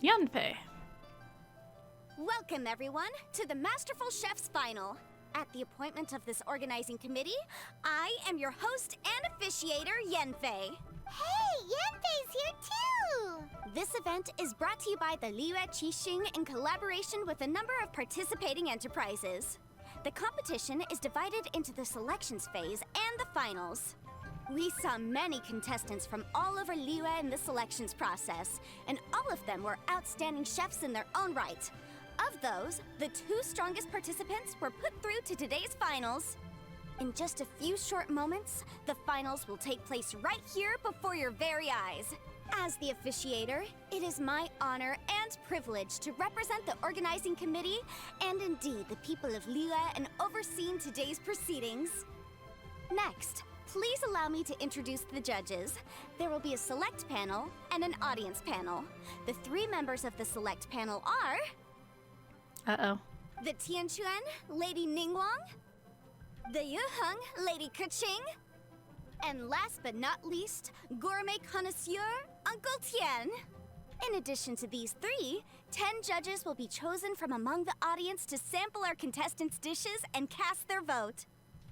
Yanfei. Welcome, everyone, to the Masterful Chef's Final. At the appointment of this organizing committee, I am your host and officiator, Yanfei. Hey, Yanfei's here too! This event is brought to you by the Liyue Qixing in collaboration with a number of participating enterprises. The competition is divided into the selections phase and the finals. We saw many contestants from all over Liyue in the selections process, and all of them were outstanding chefs in their own right. Of those, the 2 strongest participants were put through to today's finals. In just a few short moments, the finals will take place right here before your very eyes. As the officiator, it is my honor and privilege to represent the organizing committee and indeed the people of Liyue in overseeing today's proceedings. Next, please allow me to introduce the judges. There will be a select panel and an audience panel. The 3 members of the select panel are... Uh-oh. the Tianquan, Lady Ningguang, the Yuheng, Lady Keqing, and last but not least, gourmet connoisseur, Uncle Tian. In addition to these 3, 10 judges will be chosen from among the audience to sample our contestants' dishes and cast their vote.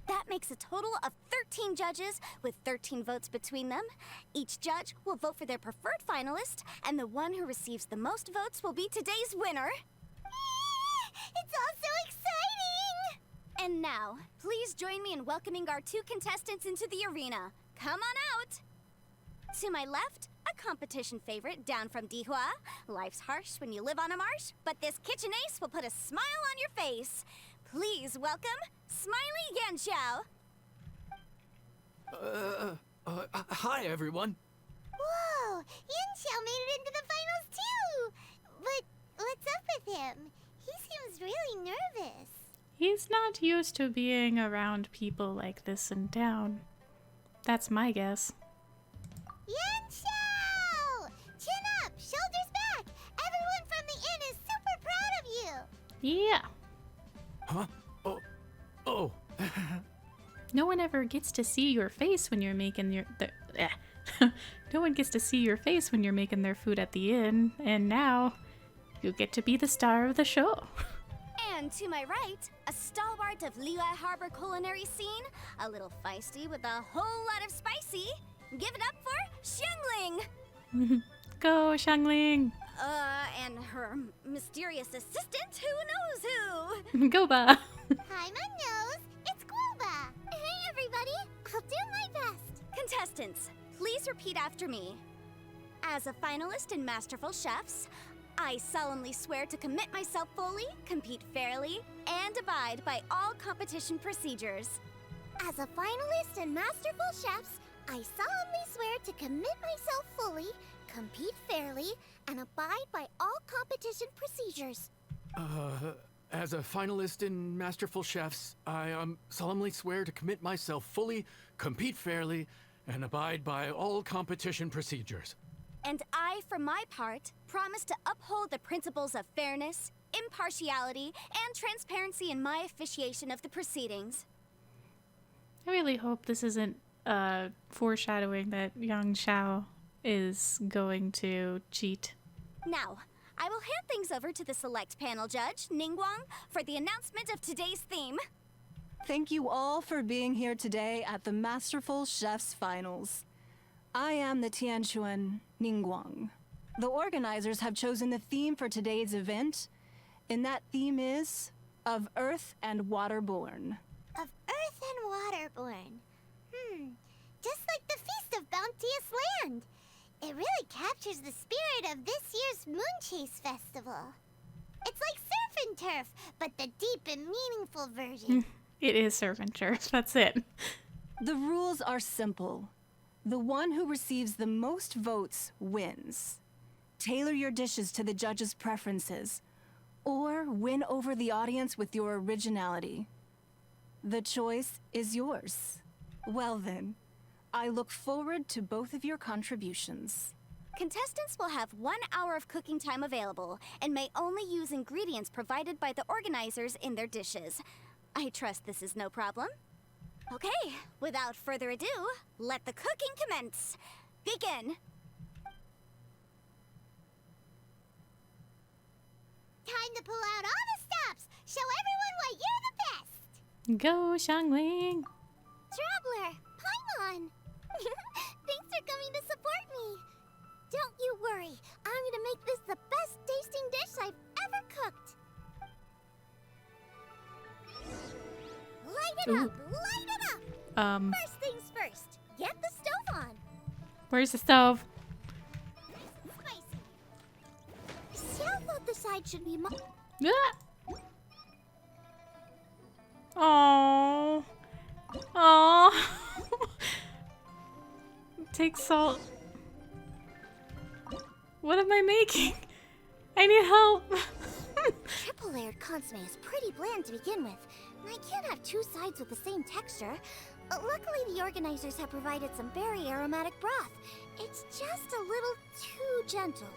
That makes a total of 13 judges with 13 votes between them. Each judge will vote for their preferred finalist, and the one who receives the most votes will be today's winner. It's all so exciting! And now, please join me in welcoming our 2 contestants into the arena. Come on out! To my left, a competition favorite down from Dihua. Life's harsh when you live on a marsh, but this kitchen ace will put a smile on your face. Please welcome Smiley Yanxiao. Hi everyone. Whoa! Yanxiao made it into the finals too! But what's up with him? He seems really nervous. He's not used to being around people like this in town. That's my guess. Yanxiao! Chin up! Shoulders back! Everyone from the inn is super proud of you! Yeah. Huh? Oh. No one ever gets to see your face when you're making No one gets to see your face when you're making their food at the inn, and now you get to be the star of the show. And to my right, a stalwart of Liyue Harbor culinary scene, a little feisty with a whole lot of spicy. Give it up for Xiangling! Go, Xiangling! And her mysterious assistant, who knows who? Go-ba! Hi, my nose! It's Guoba! Hey, everybody! I'll do my best! Contestants, please repeat after me. As a finalist in Masterful Chefs, I solemnly swear to commit myself fully, compete fairly, and abide by all competition procedures. As a finalist in Masterful Chefs, I solemnly swear to commit myself fully, compete fairly, and abide by all competition procedures. As a finalist in Masterful Chefs, I solemnly swear to commit myself fully, compete fairly, and abide by all competition procedures. And I, for my part, promise to uphold the principles of fairness, impartiality, and transparency in my officiation of the proceedings. I really hope this isn't foreshadowing that Yang Xiao is going to cheat. Now, I will hand things over to the select panel judge, Ningguang, for the announcement of today's theme. Thank you all for being here today at the Masterful Chefs Finals. I am the Tianquan Ningguang. The organizers have chosen the theme for today's event, and that theme is of Earth and Waterborn. Of Earth and Waterborn. Just like the Feast of Bounteous Land. It really captures the spirit of this year's Moon Chase Festival. It's like surf and turf, but the deep and meaningful version. It is surf and turf, that's it. The rules are simple. The one who receives the most votes wins. Tailor your dishes to the judges' preferences, or win over the audience with your originality. The choice is yours. Well then, I look forward to both of your contributions. Contestants will have 1 hour of cooking time available and may only use ingredients provided by the organizers in their dishes. I trust this is no problem. Okay, without further ado, let the cooking commence. Begin. Time to pull out all the stops. Show everyone why you're the best. Go, Xiangling. Traveler, Paimon. Thanks for coming to support me. Don't you worry. I'm gonna make this the best tasting dish I've ever cooked. Light it up! Light it up! First things first. Get the stove on. Where's the stove? Spicy. Xiao thought the side should be Ah! Oh. Oh. Take salt. What am I making? I need help. Triple layered consomme is pretty bland to begin with, and I can't have two sides with the same texture. Luckily, the organizers have provided some very aromatic broth. It's just a little too gentle.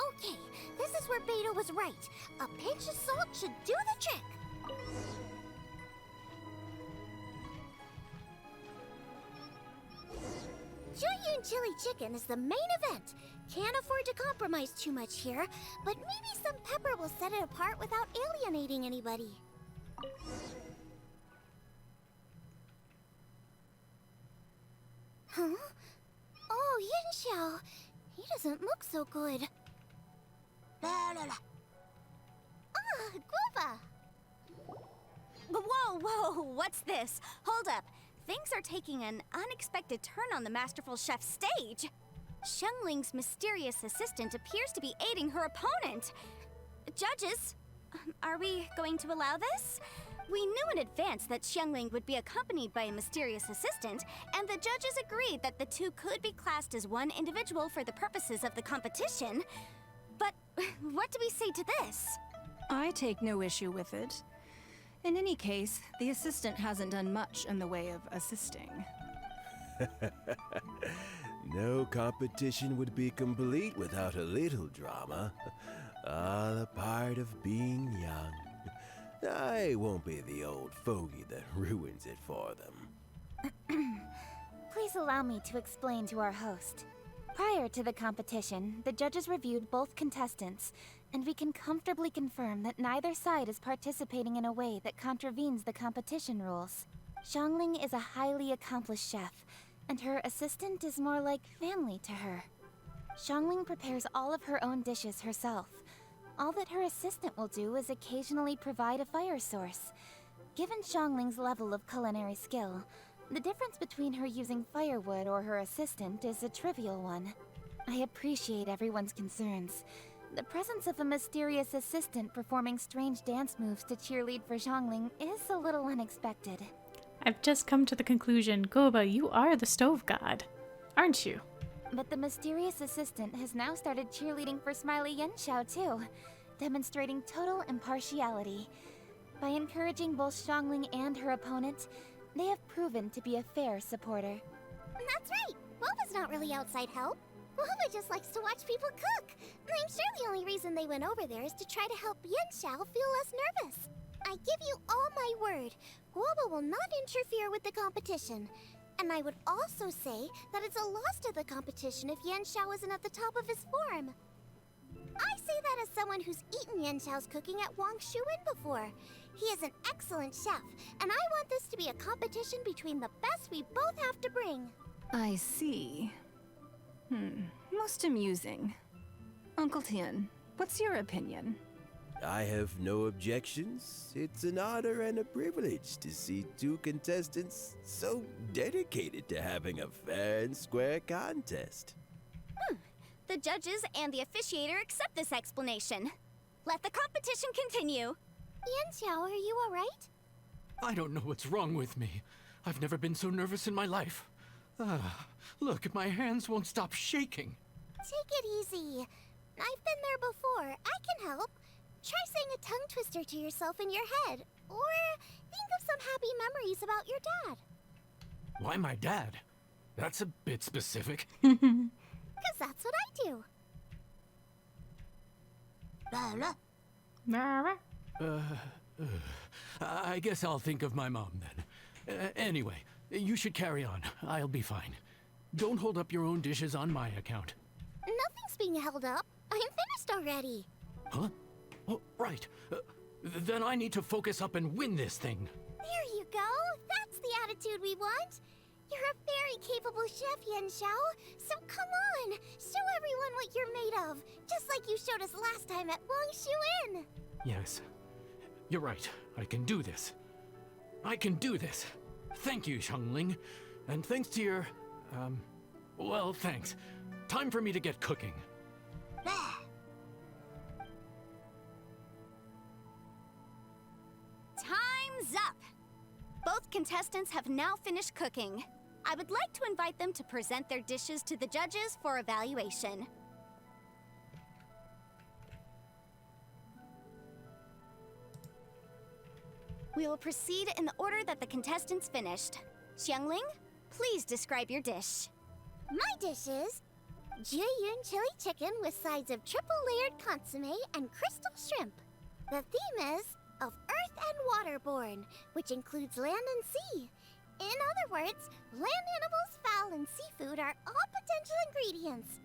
Okay, this is where Beto was right. A pinch of salt should do the trick. Jueyun chili chicken is the main event. Can't afford to compromise too much here, but maybe some pepper will set it apart without alienating anybody. Huh? Oh, Yin he doesn't look so good. Ah, Guava! Whoa, what's this? Hold up. Things are taking an unexpected turn on the masterful chef's stage. Xiangling's mysterious assistant appears to be aiding her opponent. Judges, are we going to allow this? We knew in advance that Xiangling would be accompanied by a mysterious assistant, and the judges agreed that the two could be classed as one individual for the purposes of the competition. But what do we say to this? I take no issue with it. In any case, the assistant hasn't done much in the way of assisting. No competition would be complete without a little drama. All a part of being young. I won't be the old fogey that ruins it for them. Please allow me to explain to our host. Prior to the competition, the judges reviewed both contestants, and we can comfortably confirm that neither side is participating in a way that contravenes the competition rules. Xiangling is a highly accomplished chef, and her assistant is more like family to her. Xiangling prepares all of her own dishes herself. All that her assistant will do is occasionally provide a fire source. Given Xiangling's level of culinary skill, the difference between her using firewood or her assistant is a trivial one. I appreciate everyone's concerns. The presence of a mysterious assistant performing strange dance moves to cheerlead for Xiangling is a little unexpected. I've just come to the conclusion, Goba, you are the stove god, aren't you? But the mysterious assistant has now started cheerleading for Smiley Yenshao too, demonstrating total impartiality. By encouraging both Xiangling and her opponent, they have proven to be a fair supporter. That's right! Woba's not really outside help. Woba just likes to watch people cook. I'm sure the only reason they went over there is to try to help Yenshao feel less nervous. I give you all my word, Woba will not interfere with the competition. And I would also say that it's a loss to the competition if Yenshao isn't at the top of his form. I say that as someone who's eaten Yenshao's cooking at Wang Shuwen before. He is an excellent chef, and I want this to be a competition between the best we both have to bring. I see. Most amusing. Uncle Tian, what's your opinion? I have no objections. It's an honor and a privilege to see two contestants so dedicated to having a fair and square contest. The judges and the officiator accept this explanation. Let the competition continue. Yenshao, are you alright? I don't know what's wrong with me. I've never been so nervous in my life. Look, my hands won't stop shaking. Take it easy. I've been there before. I can help. Try saying a tongue twister to yourself in your head. Or think of some happy memories about your dad. Why my dad? That's a bit specific. Because that's what I do. I guess I'll think of my mom then. Anyway, you should carry on. I'll be fine. Don't hold up your own dishes on my account. Nothing's being held up. I'm finished already. Huh? Oh, right. Then I need to focus up and win this thing. There you go. That's the attitude we want. You're a very capable chef, Yan Xiao. So come on, show everyone what you're made of, just like you showed us last time at Wang Shuin. Yes. You're right. I can do this. I can do this. Thank you, Xiangling. And thanks to your... well, thanks. Time for me to get cooking. Time's up! Both contestants have now finished cooking. I would like to invite them to present their dishes to the judges for evaluation. We will proceed in the order that the contestants finished. Xiangling, please describe your dish. My dish is Jiyun chili chicken with sides of triple-layered consomme and crystal shrimp. The theme is of earth and waterborne, which includes land and sea. In other words, land animals, fowl, and seafood are all potential ingredients.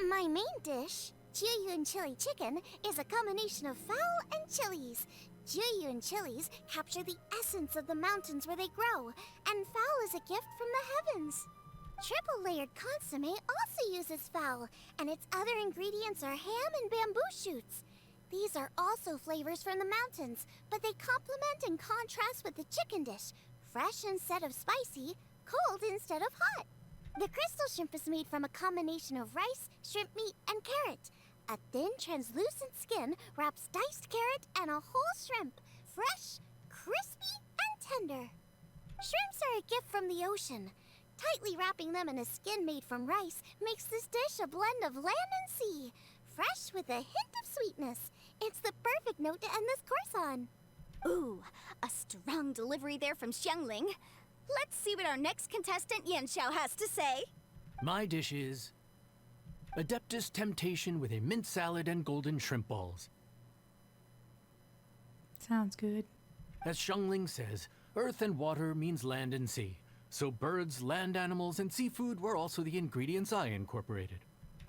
My main dish, Jiyun chili chicken, is a combination of fowl and chilies. Jiyun chilies capture the essence of the mountains where they grow, and fowl is a gift from the heavens. Triple-layered consomme also uses fowl, and its other ingredients are ham and bamboo shoots. These are also flavors from the mountains, but they complement and contrast with the chicken dish, fresh instead of spicy, cold instead of hot. The crystal shrimp is made from a combination of rice, shrimp meat, and carrot. A thin, translucent skin wraps diced carrot and a whole shrimp, fresh, crispy, and tender. Shrimps are a gift from the ocean. Tightly wrapping them in a skin made from rice makes this dish a blend of land and sea, fresh with a hint of sweetness. It's the perfect note to end this course on. Ooh, a strong delivery there from Xiangling. Let's see what our next contestant Yan Xiao has to say. My dish is... Adeptus Temptation with a mint salad and golden shrimp balls. Sounds good. As Xiangling says, earth and water means land and sea. So birds, land animals, and seafood were also the ingredients I incorporated.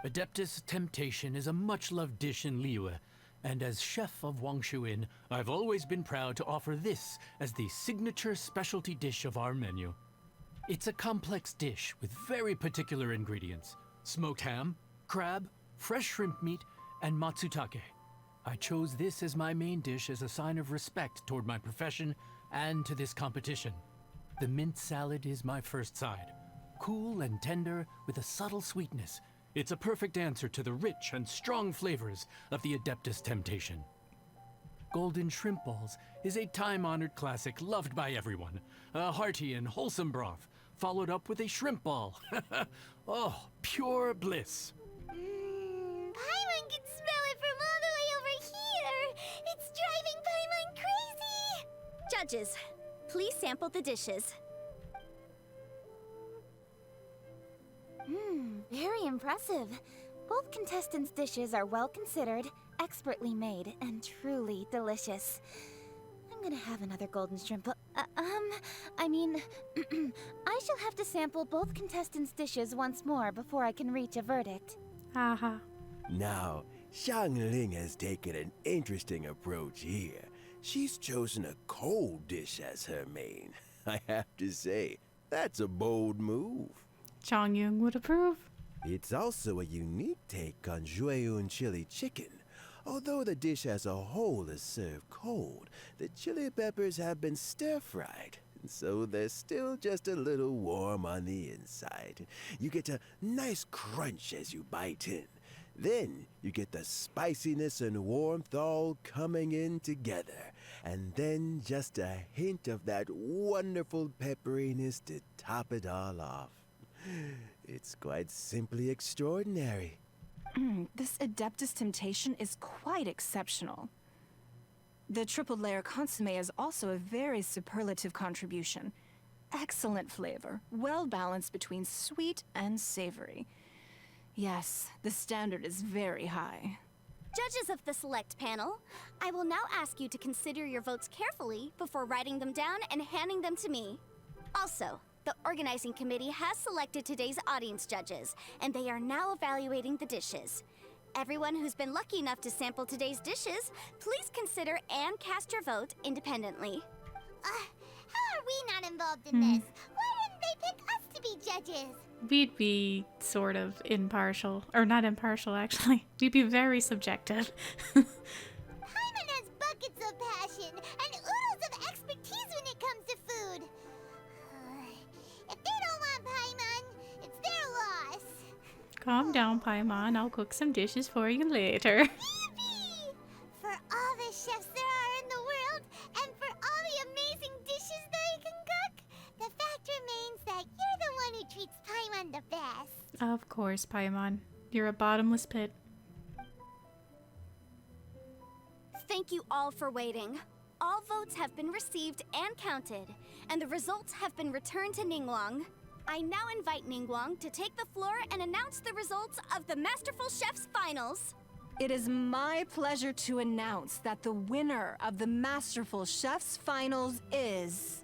Adeptus Temptation is a much-loved dish in Liyue, and as chef of Wangshuin, I've always been proud to offer this as the signature specialty dish of our menu. It's a complex dish with very particular ingredients: smoked ham, crab, fresh shrimp meat, and matsutake. I chose this as my main dish as a sign of respect toward my profession and to this competition. The mint salad is my first side. Cool and tender with a subtle sweetness. It's a perfect answer to the rich and strong flavors of the Adeptus Temptation. Golden shrimp balls is a time-honored classic loved by everyone. A hearty and wholesome broth, followed up with a shrimp ball. Oh, pure bliss. Paimon can smell it from all the way over here. It's driving Paimon crazy. Judges, please sample the dishes. Very impressive. Both contestants' dishes are well considered, expertly made, and truly delicious. I'm gonna have another golden shrimp. I shall have to sample both contestants' dishes once more before I can reach a verdict. Haha. Now, Xiangling has taken an interesting approach here. She's chosen a cold dish as her main. I have to say, that's a bold move. Chongyun would approve. It's also a unique take on Jueyun chili chicken. Although the dish as a whole is served cold, the chili peppers have been stir-fried, so they're still just a little warm on the inside. You get a nice crunch as you bite in. Then you get the spiciness and warmth all coming in together, and then just a hint of that wonderful pepperiness to top it all off. It's quite simply extraordinary. This Adeptus Temptation is quite exceptional. The triple layer consomme is also a very superlative contribution. Excellent flavor, well balanced between sweet and savory. Yes, the standard is very high. Judges of the select panel, I will now ask you to consider your votes carefully before writing them down and handing them to me. Also, the organizing committee has selected today's audience judges, and they are now evaluating the dishes. Everyone who's been lucky enough to sample today's dishes, please consider and cast your vote independently. How are we not involved in this? Why didn't they pick us to be judges? We'd be sort of impartial. Or not impartial, actually. We'd be very subjective. Paimon has buckets of passion and oodles of expertise when it comes to food. If they don't want Paimon, it's their loss. Calm down, Paimon. I'll cook some dishes for you later. Yippee! For all the chefs there are in the world, and for all the amazing dishes they can cook, the fact remains that you're the one who treats Paimon the best. Of course, Paimon. You're a bottomless pit. Thank you all for waiting. All votes have been received and counted, and the results have been returned to Ningguang. I now invite Ningguang to take the floor and announce the results of the Masterful Chef's Finals. It is my pleasure to announce that the winner of the Masterful Chef's Finals is...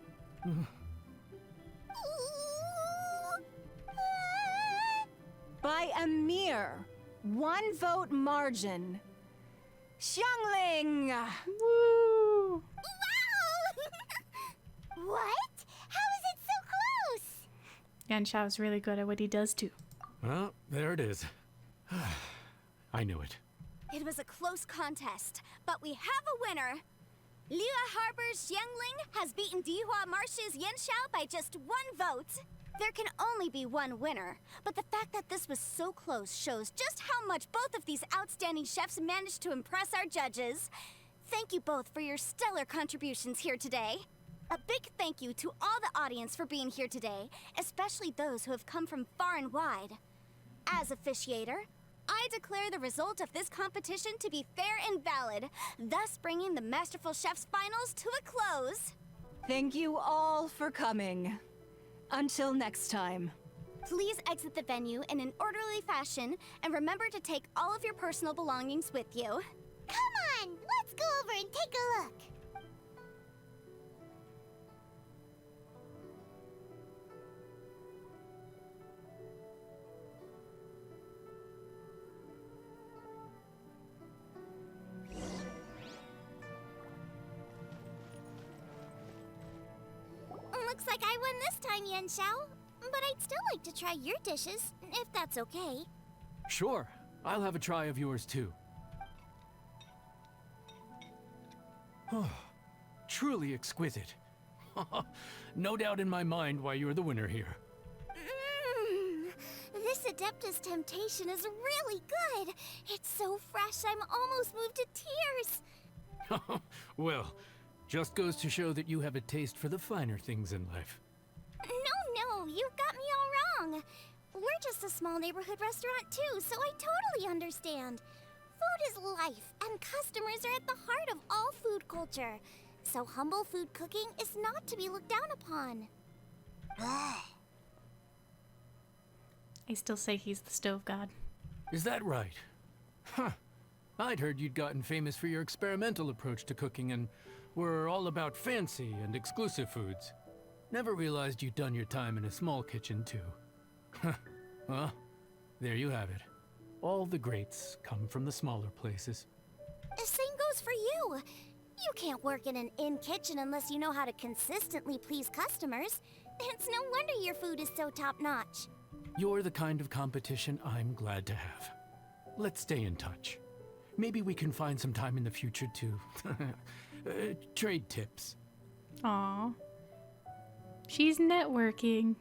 by a mere 1 vote margin, Xiangling! Woo! Wow! What? How is it so close? Yan Xiao's really good at what he does too. Well, there it is. I knew it. It was a close contest, but we have a winner. Liyue Harbor's Xiangling has beaten Dihua Marsh's Yan Xiao by just 1 vote. There can only be one winner, but the fact that this was so close shows just how much both of these outstanding chefs managed to impress our judges. Thank you both for your stellar contributions here today. A big thank you to all the audience for being here today, especially those who have come from far and wide. As officiator, I declare the result of this competition to be fair and valid, thus bringing the Masterful Chef's Finals to a close. Thank you all for coming. Until next time. Please exit the venue in an orderly fashion, and remember to take all of your personal belongings with you. Come on, let's go over and take a look. Looks like I won this time, Yan Xiao. But I'd still like to try your dishes, if that's okay. Sure. I'll have a try of yours too. Truly exquisite. No doubt in my mind why you're the winner here. This Adeptus Temptation is really good. It's so fresh, I'm almost moved to tears. Well, just goes to show that you have a taste for the finer things in life. No, you've got me all wrong. We're just a small neighborhood restaurant too, so I totally understand. Food is life, and customers are at the heart of all food culture. So humble food cooking is not to be looked down upon. I still say he's the stove god. Is that right? Huh. I'd heard you'd gotten famous for your experimental approach to cooking and were all about fancy and exclusive foods. Never realized you'd done your time in a small kitchen, too. Well, there you have it. All the greats come from the smaller places. The same goes for you. You can't work in an inn kitchen unless you know how to consistently please customers. It's no wonder your food is so top-notch. You're the kind of competition I'm glad to have. Let's stay in touch. Maybe we can find some time in the future to trade tips. Aw. She's networking.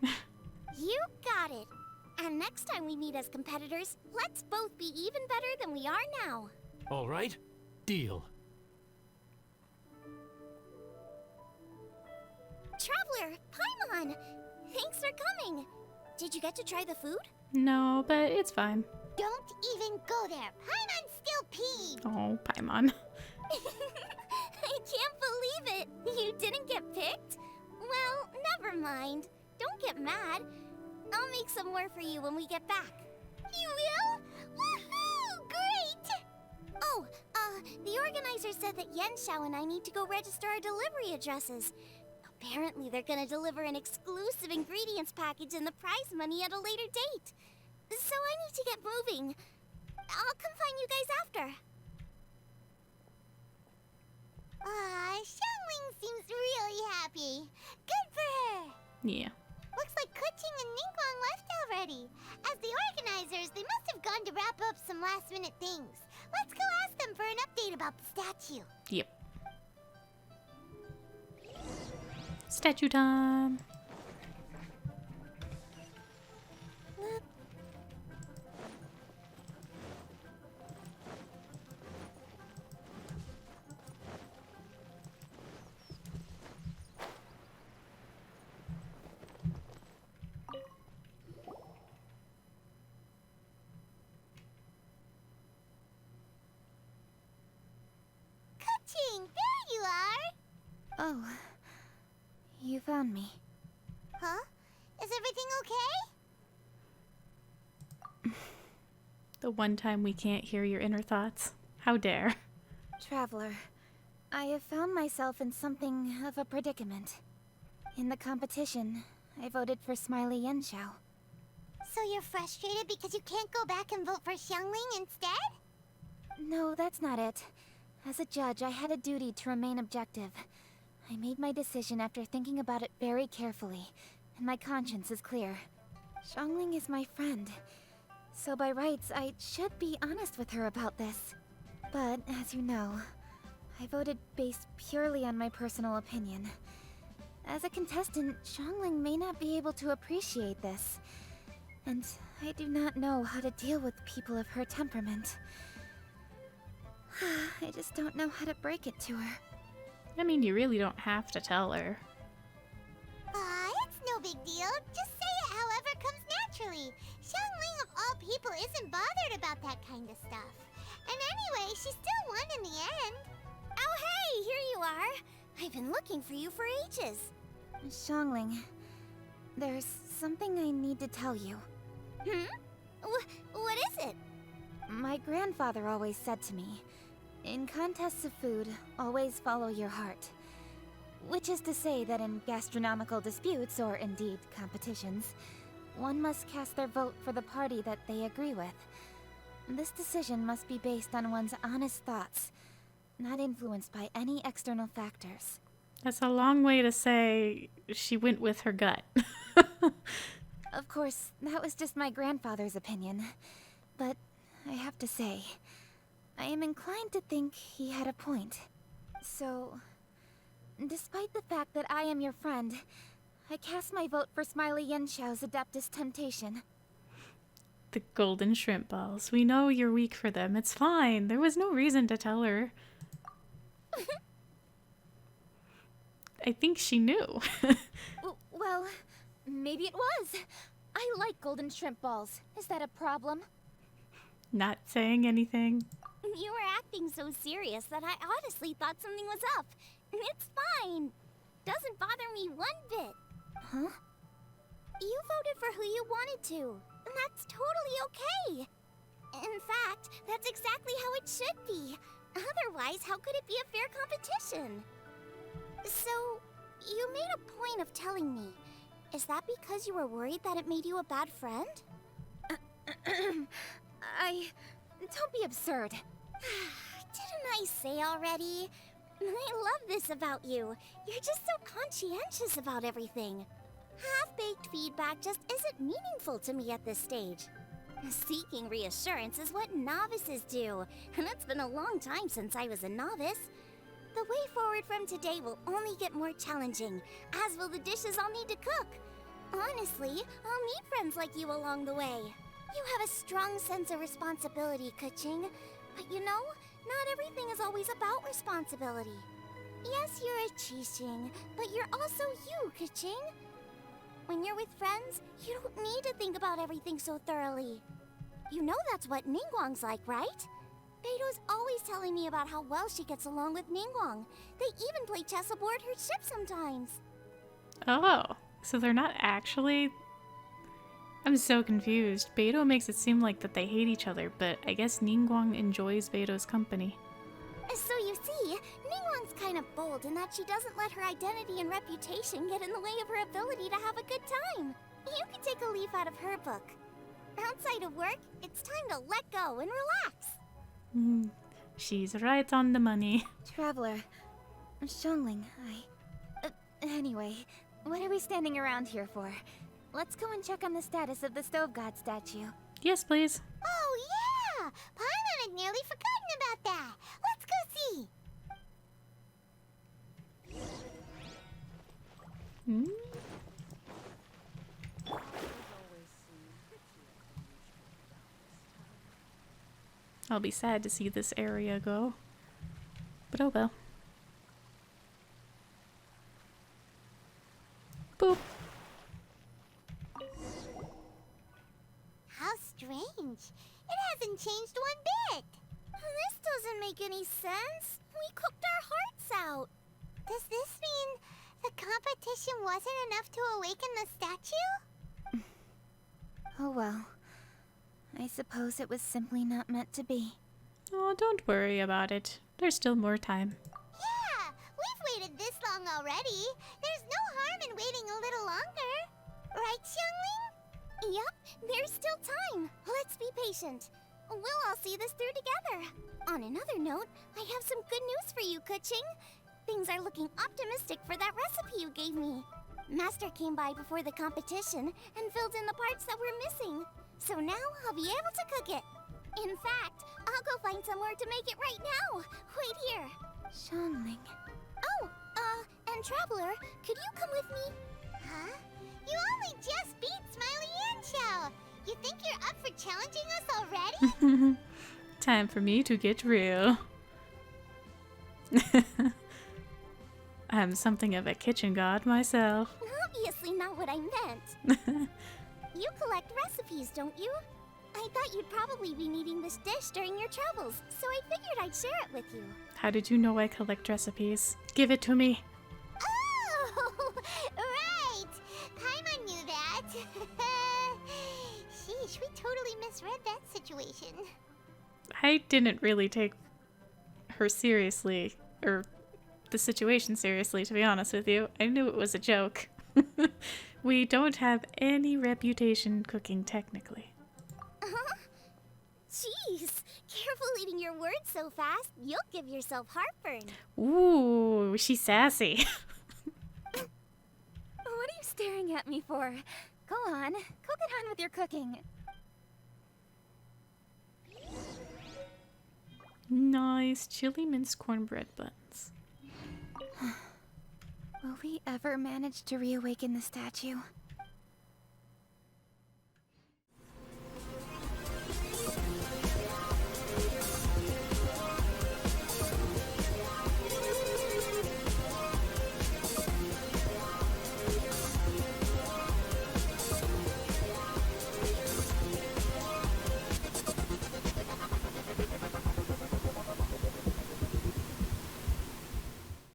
You got it. And next time we meet as competitors, let's both be even better than we are now. All right? Deal. Traveler, Paimon! Thanks for coming. Did you get to try the food? No, but it's fine. Don't even go there. Paimon's still peed. Oh, Paimon. I can't believe it. You didn't get picked? Well, never mind. Don't get mad. I'll make some more for you when we get back. You will? Woohoo! Great! Oh, the organizer said that Yan Xiao and I need to go register our delivery addresses. Apparently, they're gonna deliver an exclusive ingredients package and the prize money at a later date. So I need to get moving. I'll come find you guys after. Xiangling seems really happy. Good for her. Yeah. Looks like Kuching and Ningguang left already. As the organizers, they must have gone to wrap up some last-minute things. Let's go ask them for an update about the statue. Yep. Statue time. Kuching, there you are. Oh, you found me. Huh? Is everything okay? The one time we can't hear your inner thoughts. How dare. Traveler, I have found myself in something of a predicament. In the competition, I voted for Smiley Yenshao. So you're frustrated because you can't go back and vote for Xiangling instead? No, that's not it. As a judge, I had a duty to remain objective. I made my decision after thinking about it very carefully, and my conscience is clear. Xiangling is my friend, so by rights, I should be honest with her about this. But, as you know, I voted based purely on my personal opinion. As a contestant, Xiangling may not be able to appreciate this, and I do not know how to deal with people of her temperament. I just don't know how to break it to her. I mean, you really don't have to tell her. It's no big deal. Just say it however comes naturally. Xiangling of all people isn't bothered about that kind of stuff. And anyway, she still won in the end. Oh, hey, here you are. I've been looking for you for ages. Xiangling, there's something I need to tell you. What is it? My grandfather always said to me, in contests of food, always follow your heart. Which is to say that in gastronomical disputes, or indeed competitions, one must cast their vote for the party that they agree with. This decision must be based on one's honest thoughts, not influenced by any external factors. That's a long way to say she went with her gut. Of course, that was just my grandfather's opinion. But I have to say, I am inclined to think he had a point. So, despite the fact that I am your friend, I cast my vote for Smiley Yenshao's Adeptus Temptation. The golden shrimp balls. We know you're weak for them. It's fine. There was no reason to tell her. I think she knew. Well, maybe it was. I like golden shrimp balls. Is that a problem? Not saying anything. You were acting so serious that I honestly thought something was up. It's fine. Doesn't bother me one bit. Huh? You voted for who you wanted to. And that's totally okay. In fact, that's exactly how it should be. Otherwise, how could it be a fair competition? So, you made a point of telling me. Is that because you were worried that it made you a bad friend? Don't be absurd. Didn't I say already? I love this about you. You're just so conscientious about everything. Half-baked feedback just isn't meaningful to me at this stage. Seeking reassurance is what novices do, and it's been a long time since I was a novice. The way forward from today will only get more challenging, as will the dishes I'll need to cook. Honestly, I'll meet friends like you along the way. You have a strong sense of responsibility, Kuching. But you know, not everything is always about responsibility. Yes, you're a Qixing, but you're also you, Kuching. When you're with friends, you don't need to think about everything so thoroughly. You know that's what Ningguang's like, right? Beto's always telling me about how well she gets along with Ningguang. They even play chess aboard her ship sometimes. Oh, so they're not actually... I'm so confused. Beto makes it seem like that they hate each other, but I guess Ningguang enjoys Beto's company. So you see, Ningguang's kind of bold in that she doesn't let her identity and reputation get in the way of her ability to have a good time. You could take a leaf out of her book. Outside of work, it's time to let go and relax. She's right on the money. Traveler, Xiangling, anyway, what are we standing around here for? Let's go and check on the status of the Stove God statue. Yes, please. Oh, yeah! Paimon had nearly forgotten about that. Let's go see. I'll be sad to see this area go. But oh well. Boop. How strange. It hasn't changed one bit. This doesn't make any sense. We cooked our hearts out. Does this mean the competition wasn't enough to awaken the statue? Oh well. I suppose it was simply not meant to be. Oh, don't worry about it. There's still more time. Yeah, we've waited this long already. There's no harm in waiting a little longer. Right, Xiangling? Yep, there's still time. Let's be patient. We'll all see this through together. On another note, I have some good news for you, Kuching. Things are looking optimistic for that recipe you gave me. Master came by before the competition and filled in the parts that were missing. So now I'll be able to cook it. In fact, I'll go find somewhere to make it right now. Wait here. Xiangling. Oh, and Traveler, could you come with me? Huh? You only just beat Smiley and Chow. You think you're up for challenging us already? Time for me to get real. I'm something of a kitchen god myself. Obviously not what I meant. You collect recipes, don't you? I thought you'd probably be needing this dish during your travels, so I figured I'd share it with you. How did you know I collect recipes? Give it to me. Oh, right. Paimon knew that. Sheesh, we totally misread that situation. I didn't really take her seriously, or the situation seriously, to be honest with you. I knew it was a joke. We don't have any reputation cooking, technically. Jeez, careful eating your words so fast. You'll give yourself heartburn. Ooh, she's sassy. What are you staring at me for? Go on, go get on with your cooking. Nice chili minced cornbread buns. Will we ever manage to reawaken the statue?